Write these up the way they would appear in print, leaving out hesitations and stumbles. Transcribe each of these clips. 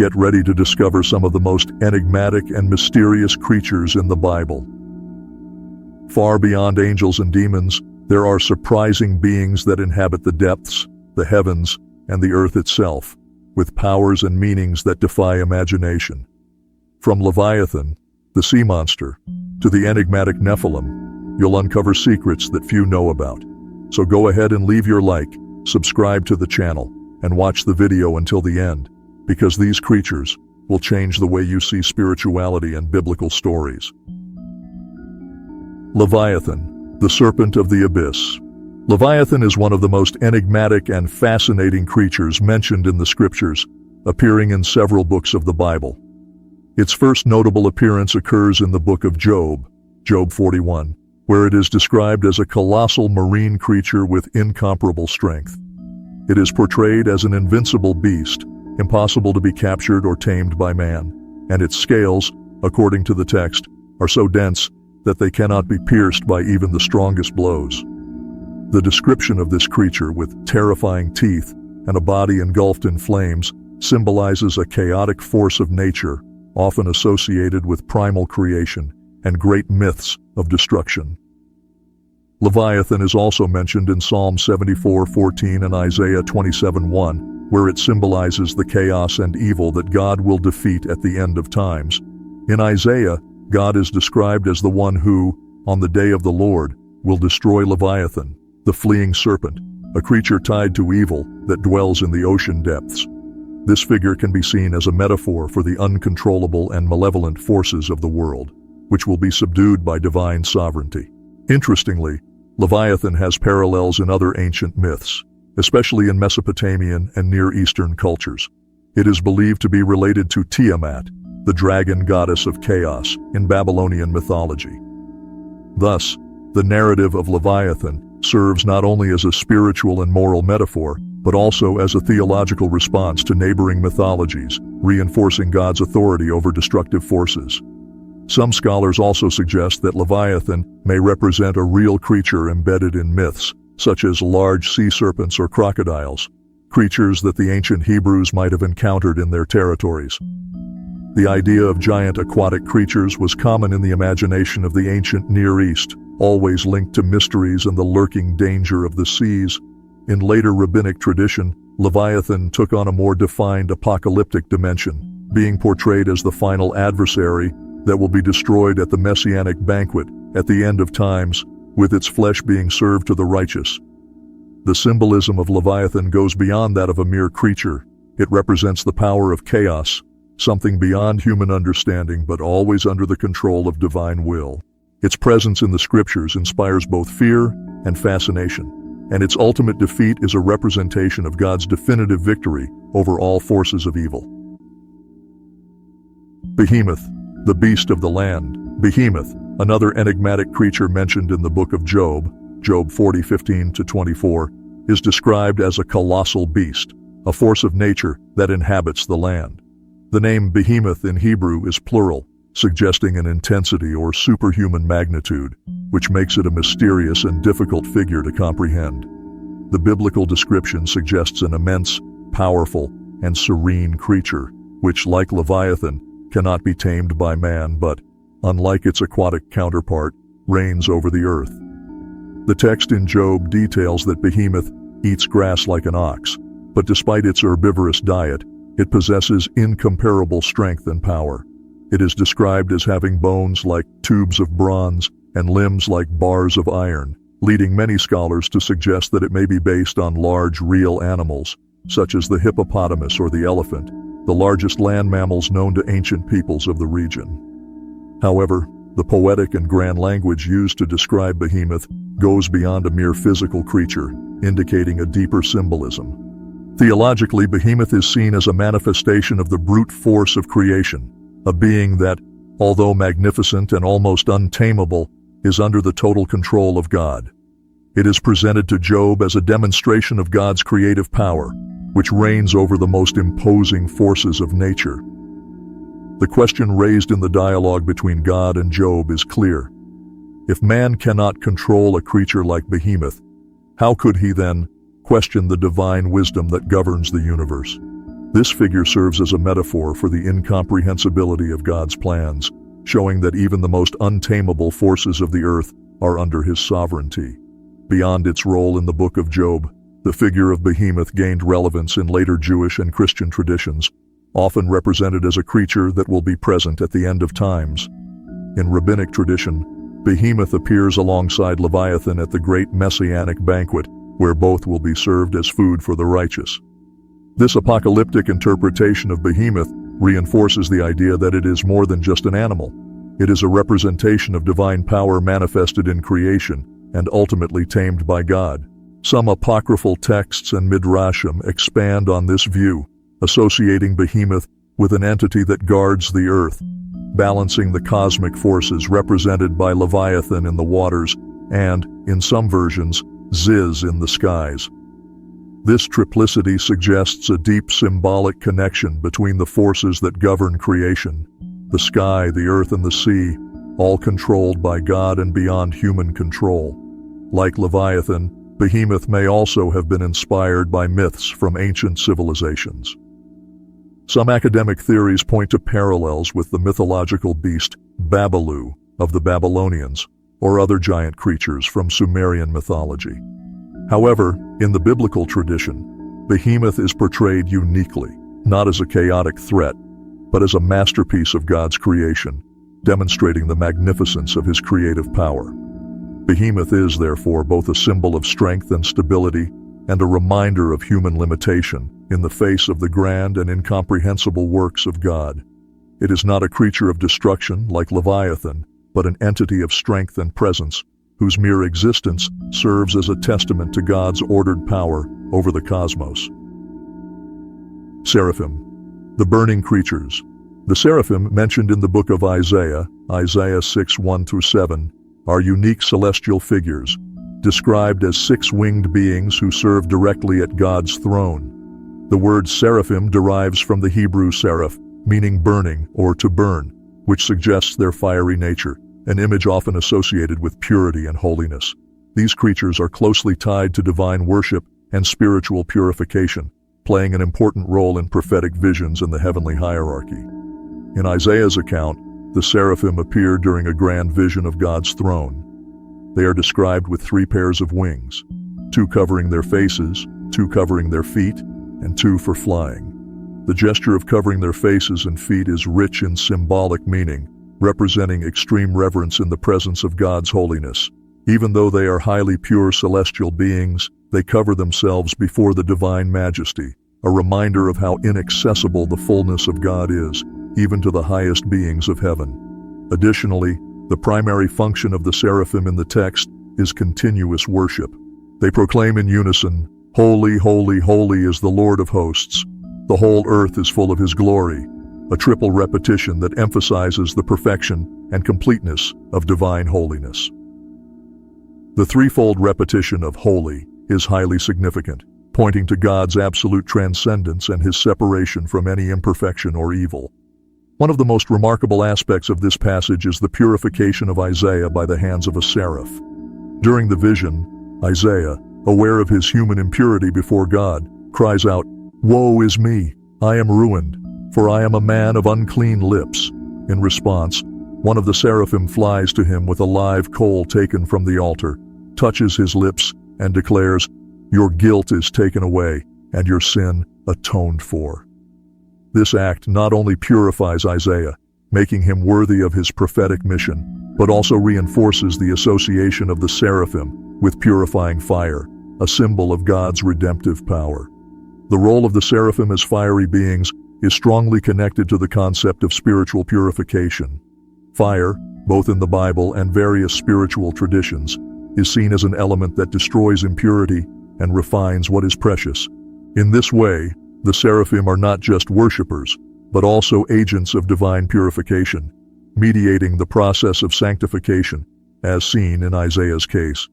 Get ready to discover some of the most enigmatic and mysterious creatures in the Bible. Far beyond angels and demons, there are surprising beings that inhabit the depths, the heavens, and the earth itself, with powers and meanings that defy imagination. From Leviathan, the sea monster, to the enigmatic Nephilim, you'll uncover secrets that few know about. So go ahead and leave your like, subscribe to the channel, and watch the video until the end, because these creatures will change the way you see spirituality and biblical stories. Leviathan, the serpent of the abyss. Leviathan is one of the most enigmatic and fascinating creatures mentioned in the scriptures, appearing in several books of the Bible. Its first notable appearance occurs in the book of Job, Job 41, where it is described as a colossal marine creature with incomparable strength. It is portrayed as an invincible beast, impossible to be captured or tamed by man, and its scales, according to the text, are so dense that they cannot be pierced by even the strongest blows. The description of this creature with terrifying teeth and a body engulfed in flames symbolizes a chaotic force of nature, often associated with primal creation and great myths of destruction. Leviathan is also mentioned in Psalm 74:14 and Isaiah 27:1, where it symbolizes the chaos and evil that God will defeat at the end of times. In Isaiah, God is described as the one who, on the day of the Lord, will destroy Leviathan, the fleeing serpent, a creature tied to evil that dwells in the ocean depths. This figure can be seen as a metaphor for the uncontrollable and malevolent forces of the world, which will be subdued by divine sovereignty. Interestingly, Leviathan has parallels in other ancient myths, especially in Mesopotamian and Near Eastern cultures. It is believed to be related to Tiamat, the dragon goddess of chaos in Babylonian mythology. Thus, the narrative of Leviathan serves not only as a spiritual and moral metaphor, but also as a theological response to neighboring mythologies, reinforcing God's authority over destructive forces. Some scholars also suggest that Leviathan may represent a real creature embedded in myths, such as large sea serpents or crocodiles, creatures that the ancient Hebrews might have encountered in their territories. The idea of giant aquatic creatures was common in the imagination of the ancient Near East, always linked to mysteries and the lurking danger of the seas. In later rabbinic tradition, Leviathan took on a more defined apocalyptic dimension, being portrayed as the final adversary that will be destroyed at the messianic banquet at the end of times, with its flesh being served to the righteous. The symbolism of Leviathan goes beyond that of a mere creature. It represents the power of chaos, something beyond human understanding but always under the control of divine will. Its presence in the scriptures inspires both fear and fascination, and its ultimate defeat is a representation of God's definitive victory over all forces of evil. Behemoth, the beast of the land. Behemoth, another enigmatic creature mentioned in the book of Job, Job 40:15-24, is described as a colossal beast, a force of nature that inhabits the land. The name Behemoth in Hebrew is plural, suggesting an intensity or superhuman magnitude, which makes it a mysterious and difficult figure to comprehend. The biblical description suggests an immense, powerful, and serene creature, which, like Leviathan, cannot be tamed by man but, unlike its aquatic counterpart, reigns over the earth. The text in Job details that Behemoth eats grass like an ox, but despite its herbivorous diet, it possesses incomparable strength and power. It is described as having bones like tubes of bronze and limbs like bars of iron, leading many scholars to suggest that it may be based on large real animals, such as the hippopotamus or the elephant, the largest land mammals known to ancient peoples of the region. However, the poetic and grand language used to describe Behemoth goes beyond a mere physical creature, indicating a deeper symbolism. Theologically, Behemoth is seen as a manifestation of the brute force of creation, a being that, although magnificent and almost untamable, is under the total control of God. It is presented to Job as a demonstration of God's creative power, which reigns over the most imposing forces of nature. The question raised in the dialogue between God and Job is clear. If man cannot control a creature like Behemoth, how could he then question the divine wisdom that governs the universe? This figure serves as a metaphor for the incomprehensibility of God's plans, showing that even the most untamable forces of the earth are under his sovereignty. Beyond its role in the book of Job, the figure of Behemoth gained relevance in later Jewish and Christian traditions, often represented as a creature that will be present at the end of times. In rabbinic tradition, Behemoth appears alongside Leviathan at the great messianic banquet, where both will be served as food for the righteous. This apocalyptic interpretation of Behemoth reinforces the idea that it is more than just an animal. It is a representation of divine power manifested in creation and ultimately tamed by God. Some apocryphal texts and midrashim expand on this view, associating Behemoth with an entity that guards the earth, balancing the cosmic forces represented by Leviathan in the waters and, in some versions, Ziz in the skies. This triplicity suggests a deep symbolic connection between the forces that govern creation, the sky, the earth, and the sea, all controlled by God and beyond human control. Like Leviathan, Behemoth may also have been inspired by myths from ancient civilizations. Some academic theories point to parallels with the mythological beast Babalu of the Babylonians, or other giant creatures from Sumerian mythology. However, in the biblical tradition, Behemoth is portrayed uniquely, not as a chaotic threat, but as a masterpiece of God's creation, demonstrating the magnificence of his creative power. Behemoth is, therefore, both a symbol of strength and stability, and a reminder of human limitation in the face of the grand and incomprehensible works of God. It is not a creature of destruction like Leviathan, but an entity of strength and presence, whose mere existence serves as a testament to God's ordered power over the cosmos. Seraphim, the burning creatures. The seraphim mentioned in the book of Isaiah, Isaiah 6:1-7, are unique celestial figures, described as six-winged beings who serve directly at God's throne. The word seraphim derives from the Hebrew seraph, meaning burning or to burn, which suggests their fiery nature, an image often associated with purity and holiness. These creatures are closely tied to divine worship and spiritual purification, playing an important role in prophetic visions in the heavenly hierarchy. In Isaiah's account, the seraphim appear during a grand vision of God's throne. They are described with 3 pairs of wings, 2 covering their faces, 2 covering their feet, and 2 for flying. The gesture of covering their faces and feet is rich in symbolic meaning, representing extreme reverence in the presence of God's holiness. Even though they are highly pure celestial beings, they cover themselves before the divine majesty, a reminder of how inaccessible the fullness of God is, even to the highest beings of heaven. Additionally, the primary function of the seraphim in the text is continuous worship. They proclaim in unison, "Holy, holy, holy is the Lord of hosts. The whole earth is full of his glory," a triple repetition that emphasizes the perfection and completeness of divine holiness. The threefold repetition of holy is highly significant, pointing to God's absolute transcendence and his separation from any imperfection or evil. One of the most remarkable aspects of this passage is the purification of Isaiah by the hands of a seraph. During the vision, Isaiah, aware of his human impurity before God, cries out, "Woe is me! I am ruined, for I am a man of unclean lips." In response, one of the seraphim flies to him with a live coal taken from the altar, touches his lips, and declares, "Your guilt is taken away, and your sin atoned for." This act not only purifies Isaiah, making him worthy of his prophetic mission, but also reinforces the association of the seraphim with purifying fire, a symbol of God's redemptive power. The role of the seraphim as fiery beings is strongly connected to the concept of spiritual purification. Fire, both in the Bible and various spiritual traditions, is seen as an element that destroys impurity and refines what is precious. In this way, the seraphim are not just worshippers, but also agents of divine purification, mediating the process of sanctification, as seen in Isaiah's case.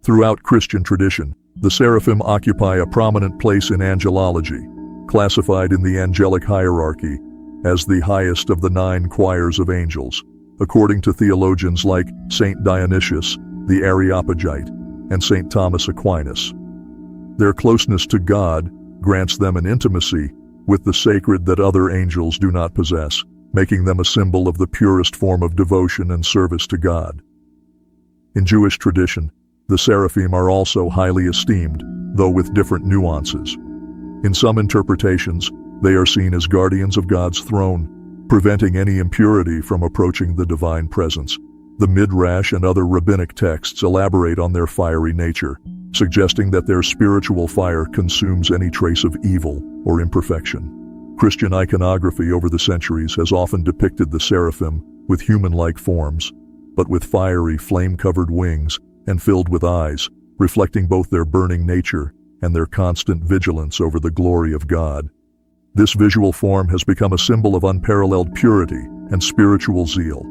Throughout Christian tradition, the seraphim occupy a prominent place in angelology, classified in the angelic hierarchy as the highest of the 9 choirs of angels, according to theologians like Saint Dionysius, the Areopagite, and Saint Thomas Aquinas. Their closeness to God grants them an intimacy with the sacred that other angels do not possess, making them a symbol of the purest form of devotion and service to God. In Jewish tradition, the Seraphim are also highly esteemed, though with different nuances. In some interpretations, they are seen as guardians of God's throne, preventing any impurity from approaching the divine presence. The Midrash and other rabbinic texts elaborate on their fiery nature, suggesting that their spiritual fire consumes any trace of evil or imperfection. Christian iconography over the centuries has often depicted the seraphim with human-like forms, but with fiery, flame-covered wings and filled with eyes, reflecting both their burning nature and their constant vigilance over the glory of God. This visual form has become a symbol of unparalleled purity and spiritual zeal.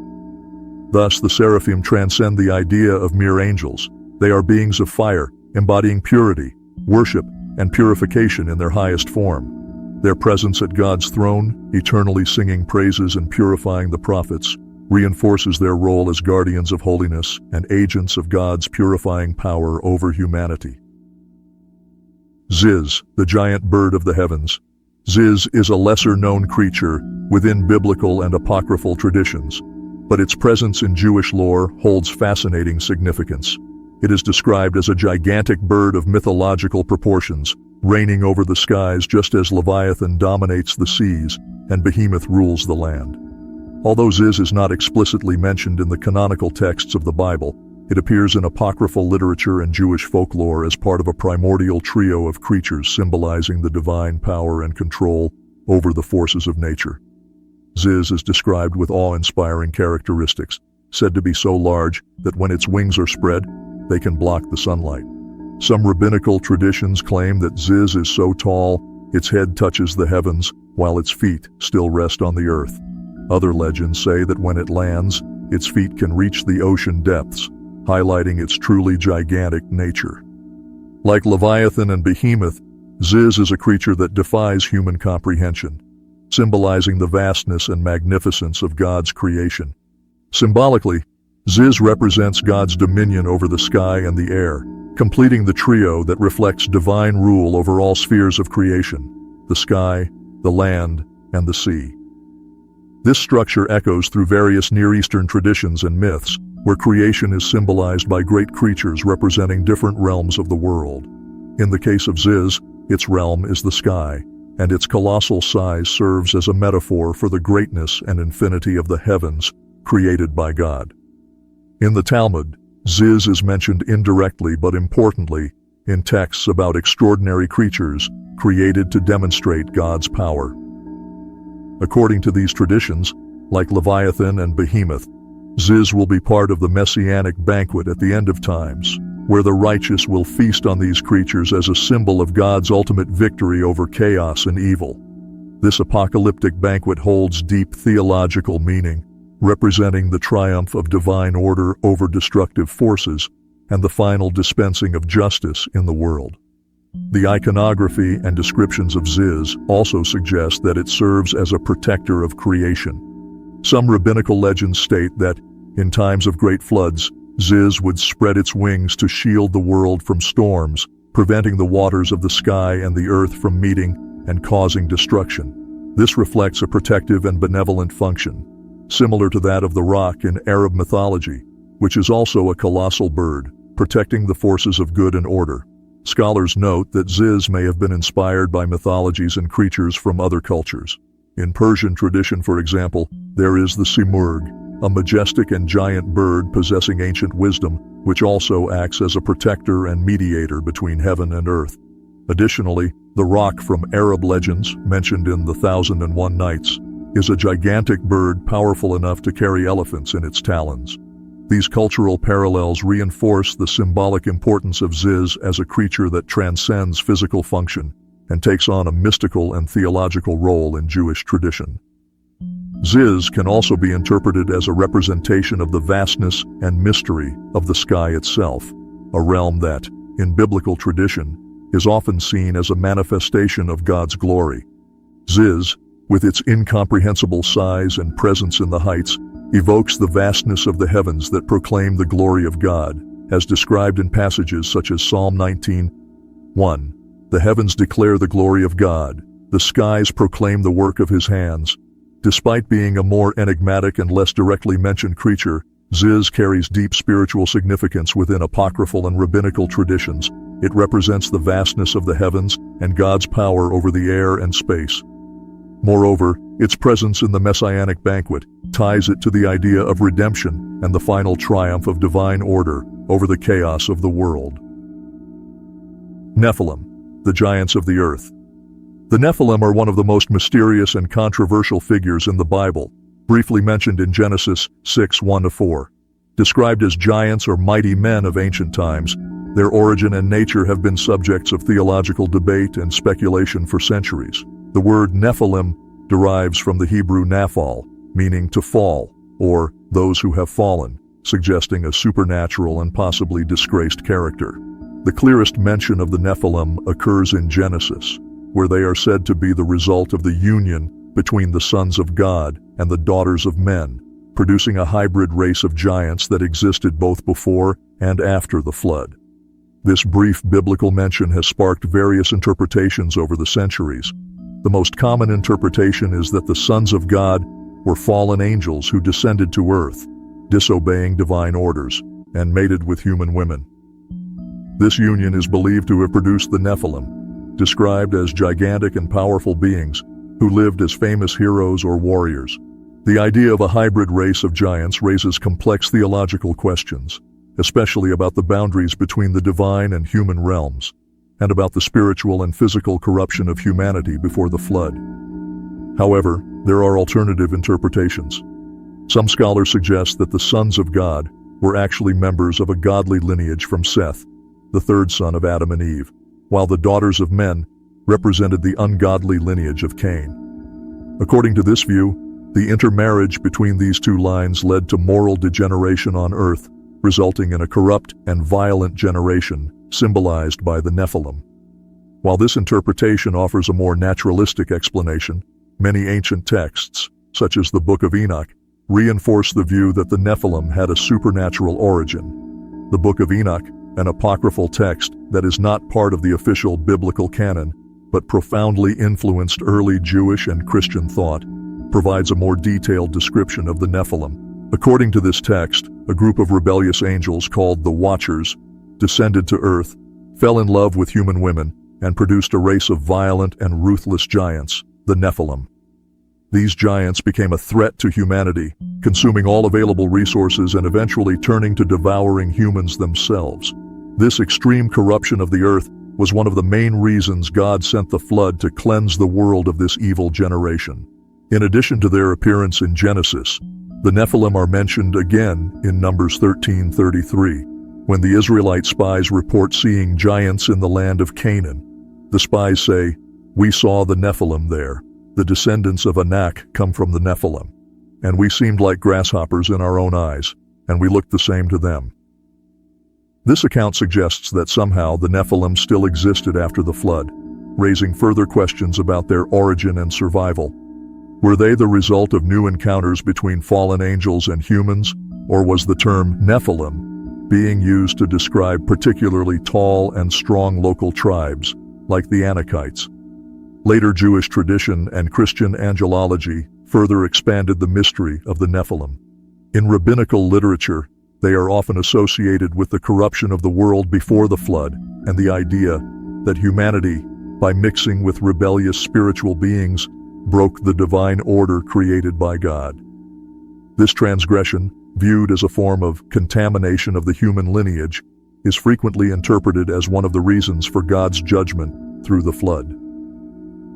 Thus, the seraphim transcend the idea of mere angels. They are beings of fire, embodying purity, worship, and purification in their highest form. Their presence at God's throne, eternally singing praises and purifying the prophets, reinforces their role as guardians of holiness and agents of God's purifying power over humanity. Ziz, the giant bird of the heavens. Ziz is a lesser-known creature within biblical and apocryphal traditions, but its presence in Jewish lore holds fascinating significance. It is described as a gigantic bird of mythological proportions, reigning over the skies just as Leviathan dominates the seas and Behemoth rules the land. Although Ziz is not explicitly mentioned in the canonical texts of the Bible, it appears in apocryphal literature and Jewish folklore as part of a primordial trio of creatures symbolizing the divine power and control over the forces of nature. Ziz is described with awe-inspiring characteristics, said to be so large that when its wings are spread, they can block the sunlight. Some rabbinical traditions claim that Ziz is so tall, its head touches the heavens, while its feet still rest on the earth. Other legends say that when it lands, its feet can reach the ocean depths, highlighting its truly gigantic nature. Like Leviathan and Behemoth, Ziz is a creature that defies human comprehension, symbolizing the vastness and magnificence of God's creation. Symbolically, Ziz represents God's dominion over the sky and the air, completing the trio that reflects divine rule over all spheres of creation: the sky, the land, and the sea. This structure echoes through various Near Eastern traditions and myths, where creation is symbolized by great creatures representing different realms of the world. In the case of Ziz, its realm is the sky, and its colossal size serves as a metaphor for the greatness and infinity of the heavens created by God. In the Talmud, Ziz is mentioned indirectly but importantly in texts about extraordinary creatures created to demonstrate God's power. According to these traditions, like Leviathan and Behemoth, Ziz will be part of the messianic banquet at the end of times, where the righteous will feast on these creatures as a symbol of God's ultimate victory over chaos and evil. This apocalyptic banquet holds deep theological meaning, representing the triumph of divine order over destructive forces and the final dispensing of justice in the world. The iconography and descriptions of Ziz also suggest that it serves as a protector of creation. Some rabbinical legends state that, in times of great floods, Ziz would spread its wings to shield the world from storms, preventing the waters of the sky and the earth from meeting and causing destruction. This reflects a protective and benevolent function, similar to that of the roc in Arab mythology, which is also a colossal bird, protecting the forces of good and order. Scholars note that Ziz may have been inspired by mythologies and creatures from other cultures. In Persian tradition, for example, there is the simurg, a majestic and giant bird possessing ancient wisdom, which also acts as a protector and mediator between heaven and earth. Additionally, the roc from Arab legends, mentioned in the 1001 Nights, is a gigantic bird powerful enough to carry elephants in its talons. These cultural parallels reinforce the symbolic importance of Ziz as a creature that transcends physical function and takes on a mystical and theological role in Jewish tradition. Ziz can also be interpreted as a representation of the vastness and mystery of the sky itself, a realm that, in biblical tradition, is often seen as a manifestation of God's glory. Ziz, with its incomprehensible size and presence in the heights, evokes the vastness of the heavens that proclaim the glory of God, as described in passages such as Psalm 19:1. The heavens declare the glory of God, The skies proclaim the work of his hands. Despite being a more enigmatic and less directly mentioned creature, Ziz carries deep spiritual significance within apocryphal and rabbinical traditions. It represents the vastness of the heavens and God's power over the air and space. Moreover, its presence in the Messianic banquet ties it to the idea of redemption and the final triumph of divine order over the chaos of the world. Nephilim, the giants of the earth. The Nephilim are one of the most mysterious and controversial figures in the Bible, briefly mentioned in Genesis 6:1-4. Described as giants or mighty men of ancient times, their origin and nature have been subjects of theological debate and speculation for centuries. The word Nephilim derives from the Hebrew naphal, meaning to fall, or those who have fallen, suggesting a supernatural and possibly disgraced character. The clearest mention of the Nephilim occurs in Genesis, where they are said to be the result of the union between the sons of God and the daughters of men, producing a hybrid race of giants that existed both before and after the flood. This brief biblical mention has sparked various interpretations over the centuries. The most common interpretation is that the sons of God were fallen angels who descended to earth, disobeying divine orders, and mated with human women. This union is believed to have produced the Nephilim, described as gigantic and powerful beings who lived as famous heroes or warriors. The idea of a hybrid race of giants raises complex theological questions, especially about the boundaries between the divine and human realms, and about the spiritual and physical corruption of humanity before the flood. However, there are alternative interpretations. Some scholars suggest that the sons of God were actually members of a godly lineage from Seth, the third son of Adam and Eve, while the daughters of men represented the ungodly lineage of Cain. According to this view, the intermarriage between these two lines led to moral degeneration on earth, resulting in a corrupt and violent generation symbolized by the Nephilim. While this interpretation offers a more naturalistic explanation, many ancient texts, such as the Book of Enoch, reinforce the view that the Nephilim had a supernatural origin. The Book of Enoch, an apocryphal text that is not part of the official biblical canon, but profoundly influenced early Jewish and Christian thought, provides a more detailed description of the Nephilim. According to this text, a group of rebellious angels called the Watchers descended to earth, fell in love with human women, and produced a race of violent and ruthless giants, the Nephilim. These giants became a threat to humanity, consuming all available resources and eventually turning to devouring humans themselves. This extreme corruption of the earth was one of the main reasons God sent the flood to cleanse the world of this evil generation. In addition to their appearance in Genesis, the Nephilim are mentioned again in Numbers 13:33, when the Israelite spies report seeing giants in the land of Canaan. The spies say, "We saw the Nephilim there. The descendants of Anak come from the Nephilim. And we seemed like grasshoppers in our own eyes, and we looked the same to them." This account suggests that somehow the Nephilim still existed after the flood, raising further questions about their origin and survival. Were they the result of new encounters between fallen angels and humans, or was the term Nephilim being used to describe particularly tall and strong local tribes, like the Anakites? Later Jewish tradition and Christian angelology further expanded the mystery of the Nephilim. In rabbinical literature, they are often associated with the corruption of the world before the flood and the idea that humanity, by mixing with rebellious spiritual beings, broke the divine order created by God. This transgression, viewed as a form of contamination of the human lineage, is frequently interpreted as one of the reasons for God's judgment through the flood.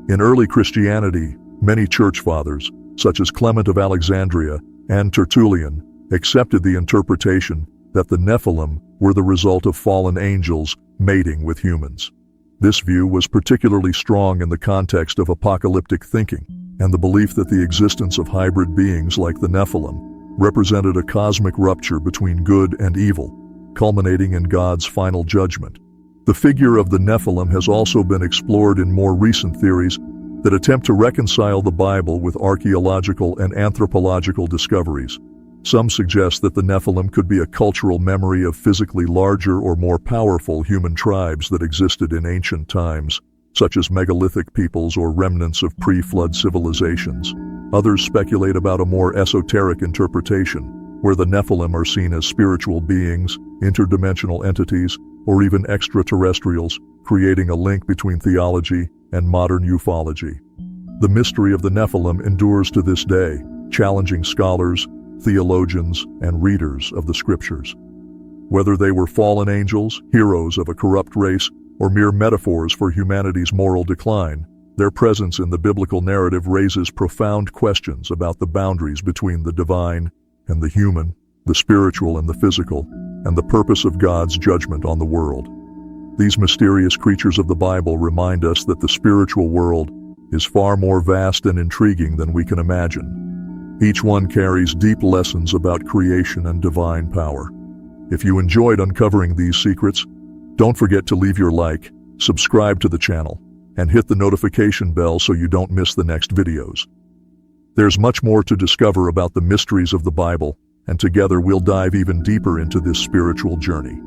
In early Christianity, many church fathers, such as Clement of Alexandria and Tertullian, accepted the interpretation that the Nephilim were the result of fallen angels mating with humans. This view was particularly strong in the context of apocalyptic thinking and the belief that the existence of hybrid beings like the Nephilim represented a cosmic rupture between good and evil, culminating in God's final judgment. The figure of the Nephilim has also been explored in more recent theories that attempt to reconcile the Bible with archaeological and anthropological discoveries. Some suggest that the Nephilim could be a cultural memory of physically larger or more powerful human tribes that existed in ancient times, such as megalithic peoples or remnants of pre-flood civilizations. Others speculate about a more esoteric interpretation, where the Nephilim are seen as spiritual beings, interdimensional entities, or even extraterrestrials, creating a link between theology and modern ufology. The mystery of the Nephilim endures to this day, challenging scholars, theologians, and readers of the scriptures. Whether they were fallen angels, heroes of a corrupt race, or mere metaphors for humanity's moral decline, their presence in the biblical narrative raises profound questions about the boundaries between the divine and the human, the spiritual and the physical, and the purpose of God's judgment on the world. These mysterious creatures of the Bible remind us that the spiritual world is far more vast and intriguing than we can imagine. Each one carries deep lessons about creation and divine power. If you enjoyed uncovering these secrets, don't forget to leave your like, subscribe to the channel, and hit the notification bell so you don't miss the next videos. There's much more to discover about the mysteries of the Bible, and together we'll dive even deeper into this spiritual journey.